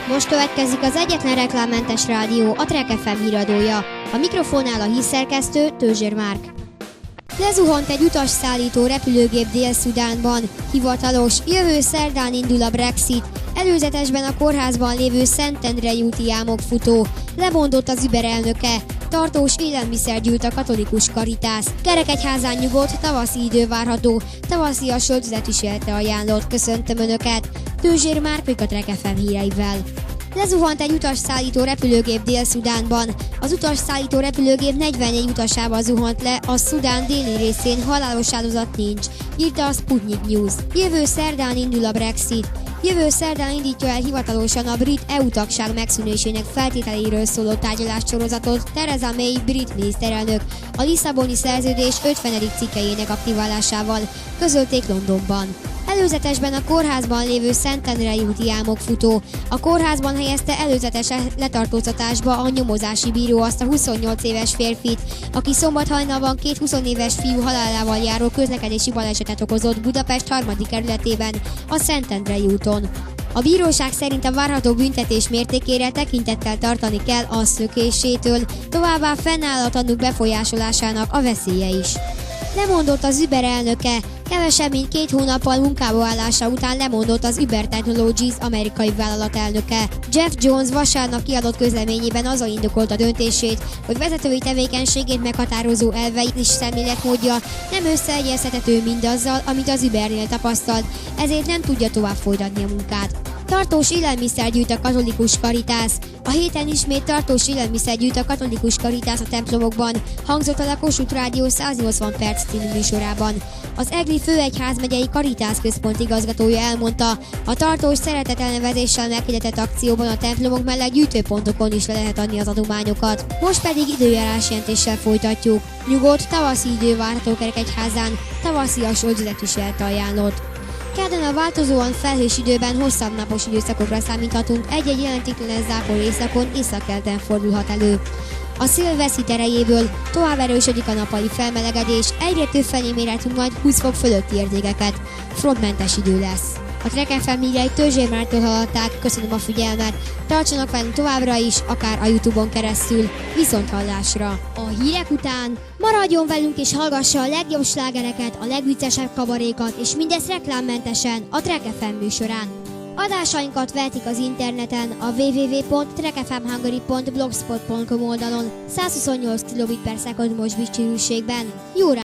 Most következik az egyetlen reklámmentes rádió, a Trek FM híradója. A mikrofonnál a hírszerkesztő, Tőzsér Márk. Lezuhant egy utasszállító repülőgép Dél-Szudánban. Hivatalos, jövő szerdán indul a Brexit. Előzetesben a kórházban lévő Szentendrei úti álmokfutó. Lemondott az Uber elnöke. Tartós élelmiszer gyűjt a katolikus karitász. Kerekegyházán nyugodt, tavaszi idő várható. Tavaszias öltözetviselte ajánlott. Köszöntöm Önöket! Tőzsér Márk a Trek FM híreivel. Lezuhant egy utasszállító repülőgép Dél-Szudánban. Az utasszállító repülőgép 44 utasával zuhant le, a Szudán déli részén halálos áldozat nincs, írta a Sputnik News. Jövő szerdán indul a Brexit. Jövő szerdán indítja el hivatalosan a brit EU tagság megszűnésének feltételeiről szóló tárgyalássorozatot Theresa May brit miniszterelnök a Lisszaboni szerződés 50. cikkelyének aktiválásával, közölték Londonban. Előzetesben a kórházban lévő Szentendrei úti álmokfutó. A kórházban helyezte előzetes letartóztatásba a nyomozási bíró azt a 28 éves férfit, aki szombat hajnalban két 20 éves fiú halálával járó közlekedési balesetet okozott Budapest 3. kerületében, a Szentendrei úton. A bíróság szerint a várható büntetés mértékére tekintettel tartani kell a szökésétől, továbbá fennáll a tanúk befolyásolásának a veszélye is. Lemondott az Uber elnöke. Kevesebb mint 2 hónappal munkába állása után lemondott az Uber Technologies amerikai vállalat elnöke. Jeff Jones vasárnap kiadott közleményében azzal indokolta döntését, hogy vezetői tevékenységét meghatározó elvei és szemléletmódja nem összeegyeztethető mindazzal, amit az Ubernél tapasztalt, ezért nem tudja tovább folytatni a munkát. Tartós élelmiszer gyűjt a katolikus karitász. A héten ismét tartós élelmiszer gyűjt a katolikus karitász a templomokban, hangzott el a Kossuth Rádió 180 perc című műsorában. Az Egri főegyházmegyei Karitász központ igazgatója elmondta, a tartós szeretet elnevezéssel meghirdetett akcióban a templomok mellett gyűjtőpontokon is le lehet adni az adományokat. Most pedig időjárásjelentéssel folytatjuk. Nyugodt, tavaszi idő várható Kerekegyházán, tavaszias öltözetviselte ajánlott. Kedden a változóan felhős időben hosszabb napos időszakokra számíthatunk, egy-egy jelentéktelen zápor északon, északkeleten fordulhat elő. A szél veszít erejéből, tovább erősödik a nappali felmelegedés, egyre több felé mérhetünk majd 20 fok fölötti értékeket. Frontmentes idő lesz. A Trek FM híreit Tőzsér Márktól hallották, köszönöm a figyelmet, tartsanak velünk továbbra is, akár a YouTube-on keresztül, viszonthallásra. A hírek után maradjon velünk és hallgassa a legjobb slágereket, a legviccesebb kabarékat, és mindezt reklámmentesen a Trek FM műsorán. Adásainkat vehetik az interneten a www.trekfmhungary.blogspot.com oldalon 128 kbps mosbit sűrűségben. Jó